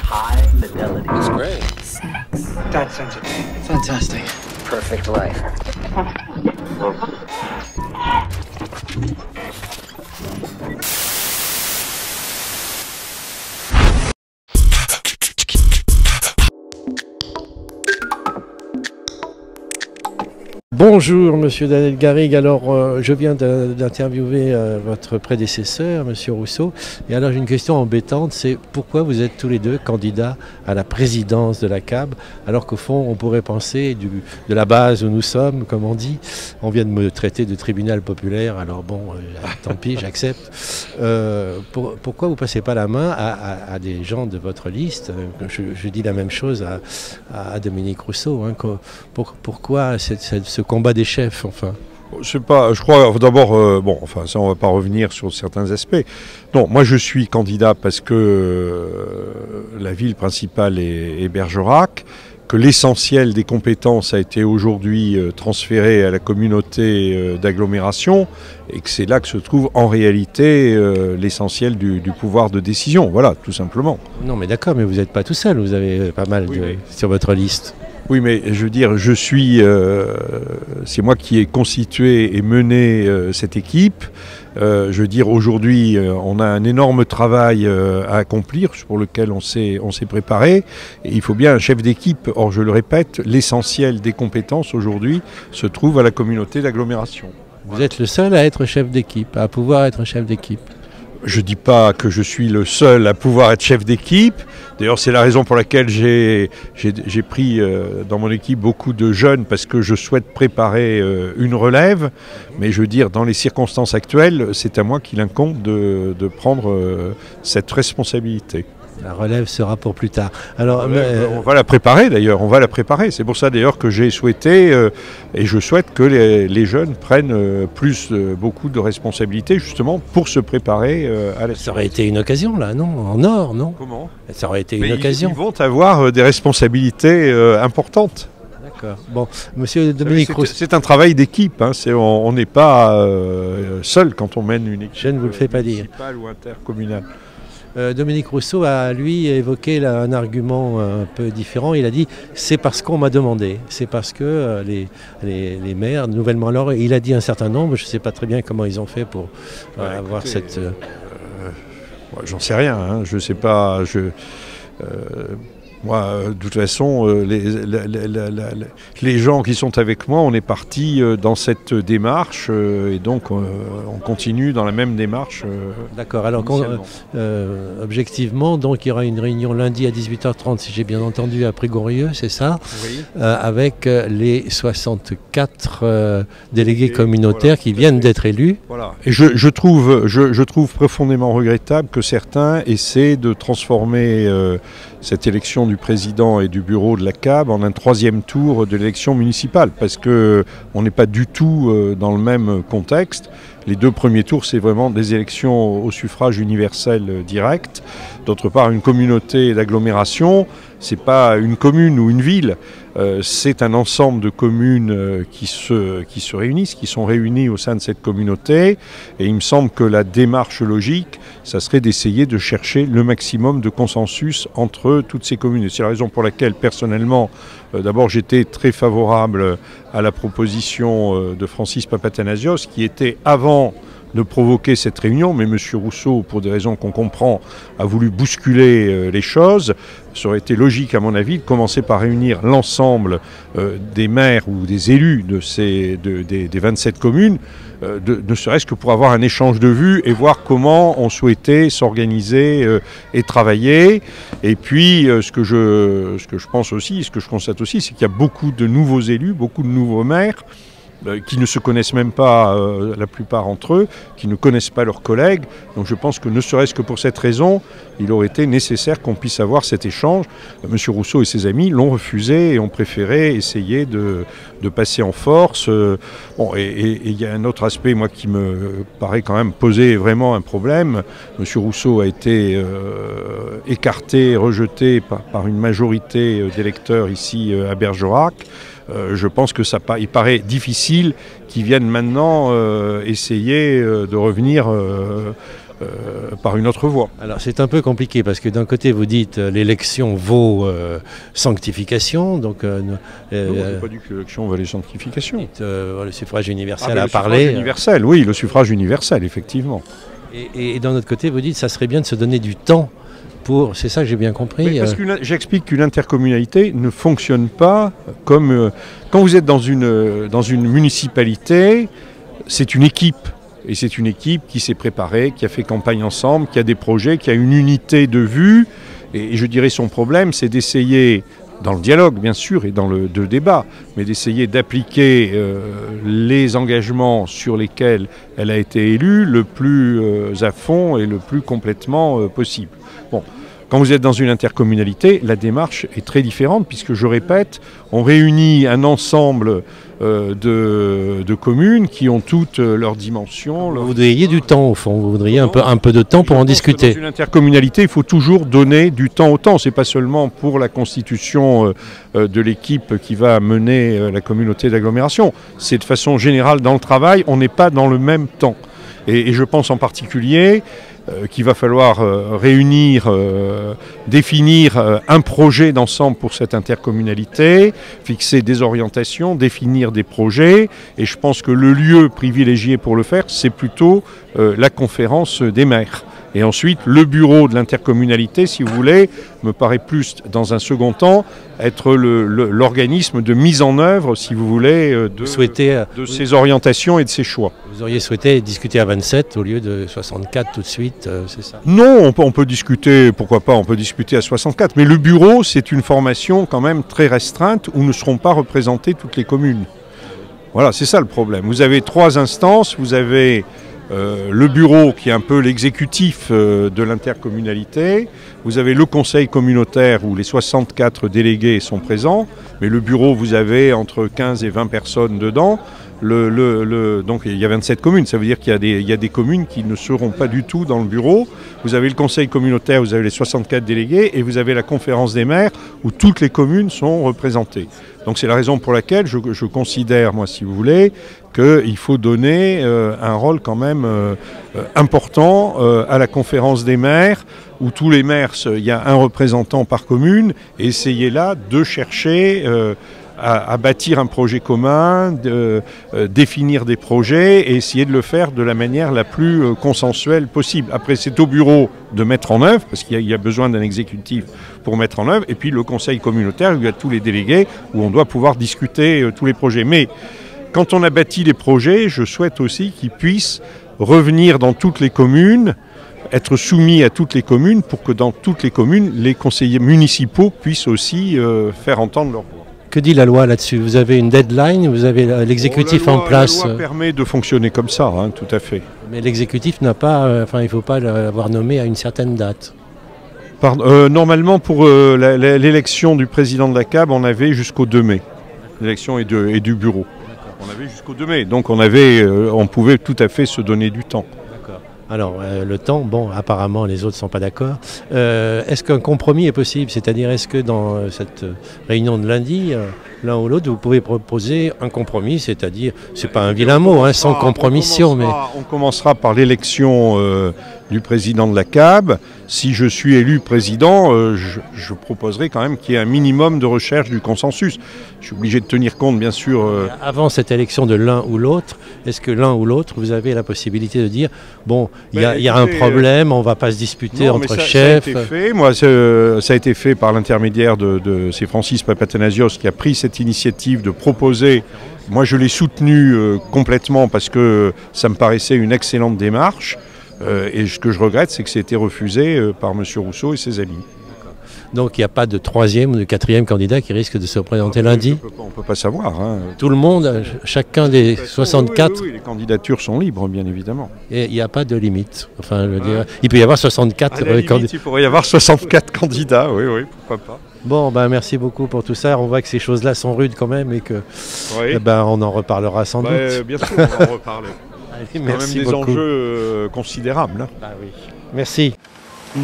high fidelity. It's great. Sex. That sensitive. Fantastic. Perfect life. Bonjour Monsieur Daniel Garrigue, alors je viens d'interviewer votre prédécesseur, Monsieur Rousseau, et alors j'ai une question embêtante, c'est pourquoi vous êtes tous les deux candidats à la présidence de la CAB, alors qu'au fond on pourrait penser de la base où nous sommes, comme on dit, on vient de me traiter de tribunal populaire, alors bon, tant pis, j'accepte. Pourquoi vous passez pas la main à des gens de votre liste? Je dis la même chose à Dominique Rousseau, hein, pourquoi ce combat des chefs, enfin? Je crois d'abord, ça on va pas revenir sur certains aspects. Non, moi je suis candidat parce que la ville principale est Bergerac, que l'essentiel des compétences a été aujourd'hui transféré à la communauté d'agglomération et que c'est là que se trouve en réalité l'essentiel du pouvoir de décision. Voilà, tout simplement. Non mais d'accord, mais vous n'êtes pas tout seul, vous avez pas mal sur votre liste. Oui, mais je veux dire, c'est moi qui ai constitué et mené cette équipe. Je veux dire, aujourd'hui, on a un énorme travail à accomplir pour lequel on s'est préparé. Et il faut bien un chef d'équipe. Or, je le répète, l'essentiel des compétences aujourd'hui se trouve à la communauté d'agglomération. Vous êtes le seul à être chef d'équipe, à pouvoir être chef d'équipe. Je ne dis pas que je suis le seul à pouvoir être chef d'équipe. D'ailleurs, c'est la raison pour laquelle j'ai pris dans mon équipe beaucoup de jeunes, parce que je souhaite préparer une relève. Mais je veux dire, dans les circonstances actuelles, c'est à moi qu'il incombe de prendre cette responsabilité. La relève sera pour plus tard. Alors, on va la préparer d'ailleurs, on va la préparer. C'est pour ça d'ailleurs que j'ai souhaité, et je souhaite que les jeunes prennent beaucoup de responsabilités justement pour se préparer à la... Ça aurait été une occasion là, non? En or, non? Comment? Ça aurait été une occasion. Ils vont avoir des responsabilités importantes. D'accord. Bon, Monsieur Dominique Rousseau. C'est un travail d'équipe, hein. On n'est pas seul quand on mène une équipe. Je ne vous le fais pas dire. Municipale ou intercommunale. Dominique Rousseau a, lui, évoqué un argument un peu différent. Il a dit « c'est parce qu'on m'a demandé ». C'est parce que les maires, nouvellement alors, il a dit un certain nombre, je ne sais pas très bien comment ils ont fait pour avoir cette... J'en sais rien, hein. Je ne sais pas... Moi, de toute façon, les gens qui sont avec moi, on est partis dans cette démarche et donc on continue dans la même démarche. D'accord, alors objectivement, donc, il y aura une réunion lundi à 18h30, si j'ai bien entendu, à Prégorieux, c'est ça? Oui. Avec les 64 délégués communautaires qui viennent d'être élus. Voilà. Et je trouve profondément regrettable que certains essaient de transformer cette élection du président et du bureau de la CAB en un troisième tour de l'élection municipale, parce qu'on n'est pas du tout dans le même contexte. Les deux premiers tours, c'est vraiment des élections au suffrage universel direct. D'autre part, une communauté d'agglomération, c'est pas une commune ou une ville, c'est un ensemble de communes qui se réunissent, qui sont réunies au sein de cette communauté. Et il me semble que la démarche logique, ça serait d'essayer de chercher le maximum de consensus entre toutes ces communes. Et c'est la raison pour laquelle, personnellement, d'abord j'étais très favorable à la proposition de Francis Papatanasios, qui était avant de provoquer cette réunion, mais M. Rousseau, pour des raisons qu'on comprend, a voulu bousculer les choses. Ça aurait été logique, à mon avis, de commencer par réunir l'ensemble des maires ou des élus des 27 communes, ne serait-ce que pour avoir un échange de vues et voir comment on souhaitait s'organiser et travailler. Et puis, ce que je pense aussi, ce que je constate aussi, c'est qu'il y a beaucoup de nouveaux élus, beaucoup de nouveaux maires, qui ne se connaissent même pas, la plupart entre eux, qui ne connaissent pas leurs collègues. Donc je pense que ne serait-ce que pour cette raison, il aurait été nécessaire qu'on puisse avoir cet échange. M. Rousseau et ses amis l'ont refusé et ont préféré essayer de passer en force. Et il y a un autre aspect, moi, qui me paraît quand même poser vraiment un problème. M. Rousseau a été écarté, rejeté par une majorité d'électeurs ici à Bergerac. Je pense que il paraît difficile qu'ils viennent maintenant essayer de revenir par une autre voie. Alors c'est un peu compliqué parce que d'un côté vous dites l'élection vaut sanctification, donc non, je n'ai pas dit que l'élection valait sanctification. Le suffrage universel le a parlé. Suffrage universel, oui, le suffrage universel, effectivement. Et d'un autre côté vous dites ça serait bien de se donner du temps pour, c'est ça que j'ai bien compris. Parce que j'explique qu'une intercommunalité ne fonctionne pas comme quand vous êtes dans une municipalité, c'est une équipe. Et c'est une équipe qui s'est préparée, qui a fait campagne ensemble, qui a des projets, qui a une unité de vue. Et je dirais son problème, c'est d'essayer, dans le dialogue bien sûr et dans le débat, mais d'essayer d'appliquer les engagements sur lesquels elle a été élue le plus à fond et le plus complètement possible. Bon. Quand vous êtes dans une intercommunalité, la démarche est très différente puisque, je répète, on réunit un ensemble de communes qui ont toutes leurs dimensions. Vous voudriez du temps au fond, vous voudriez un peu de temps pour en discuter. Dans une intercommunalité, il faut toujours donner du temps au temps. Ce n'est pas seulement pour la constitution de l'équipe qui va mener la communauté d'agglomération. C'est de façon générale dans le travail, on n'est pas dans le même temps. Et je pense en particulier qu'il va falloir réunir, définir un projet d'ensemble pour cette intercommunalité, fixer des orientations, définir des projets. Et je pense que le lieu privilégié pour le faire, c'est plutôt la conférence des maires. Et ensuite, le bureau de l'intercommunalité, si vous voulez, me paraît plus, dans un second temps, être l'organisme de mise en œuvre, si vous voulez, de ses orientations et de ses choix. Vous auriez souhaité discuter à 27 au lieu de 64 tout de suite, c'est ça? Non, on peut discuter, pourquoi pas, on peut discuter à 64. Mais le bureau, c'est une formation quand même très restreinte où ne seront pas représentées toutes les communes. Voilà, c'est ça le problème. Vous avez 3 instances, vous avez... le bureau qui est un peu l'exécutif de l'intercommunalité, vous avez le conseil communautaire où les 64 délégués sont présents, mais le bureau vous avez entre 15 et 20 personnes dedans, donc il y a 27 communes, ça veut dire qu'il y a des communes qui ne seront pas du tout dans le bureau, vous avez le conseil communautaire, vous avez les 64 délégués et vous avez la conférence des maires où toutes les communes sont représentées. Donc c'est la raison pour laquelle je considère, moi si vous voulez, qu'il faut donner un rôle quand même important à la conférence des maires, où tous les maires, il y a un représentant par commune, et essayer là de chercher à bâtir un projet commun, définir des projets et essayer de le faire de la manière la plus consensuelle possible. Après, c'est au bureau de mettre en œuvre, parce qu'il y a besoin d'un exécutif pour mettre en œuvre, et puis le conseil communautaire, où il y a tous les délégués, où on doit pouvoir discuter tous les projets. Mais quand on a bâti les projets, je souhaite aussi qu'ils puissent revenir dans toutes les communes, être soumis à toutes les communes, pour que dans toutes les communes, les conseillers municipaux puissent aussi faire entendre leur voix. Que dit la loi là-dessus? Vous avez une deadline? Vous avez l'exécutif en place? La loi permet de fonctionner comme ça, hein, tout à fait. Mais l'exécutif n'a pas, il ne faut pas l'avoir nommé à une certaine date. Normalement, pour l'élection du président de la CAB, on avait jusqu'au 2 mai. L'élection et du bureau. On avait jusqu'au 2 mai, donc on pouvait tout à fait se donner du temps. Alors, le temps, bon, apparemment, les autres ne sont pas d'accord. Est-ce qu'un compromis est possible? C'est-à-dire, est-ce que dans cette réunion de lundi, l'un ou l'autre, vous pouvez proposer un compromis? C'est-à-dire, c'est pas un vilain mot, hein, sans compromission, mais... On commencera par l'élection du président de la CAB. Si je suis élu président, je proposerai quand même qu'il y ait un minimum de recherche du consensus. Je suis obligé de tenir compte, bien sûr... Avant cette élection de l'un ou l'autre, est-ce que l'un ou l'autre, vous avez la possibilité de dire, bon, il y a un problème, on ne va pas se disputer entre chefs? Ça a été fait. Moi, ça a été fait par l'intermédiaire c'est Francis Papatanasios qui a pris cette initiative de proposer. Moi, je l'ai soutenu complètement parce que ça me paraissait une excellente démarche. Et ce que je regrette, c'est que ça a été refusé par M. Rousseau et ses amis. Donc il n'y a pas de 3e ou de 4e candidat qui risque de se présenter lundi? On ne peut pas savoir. Hein. Tout le monde, chacun des 64? Oui, les candidatures sont libres, bien évidemment. Et il n'y a pas de limite. Enfin, je veux dire, il peut y avoir 64 candidats. Il pourrait y avoir 64 candidats, oui, pourquoi pas. Bon, merci beaucoup pour tout ça. On voit que ces choses-là sont rudes quand même et que on en reparlera sans doute. Bien sûr, on va en reparler. Allez, merci beaucoup. Quand même des enjeux considérables. Hein. Oui. Merci. No.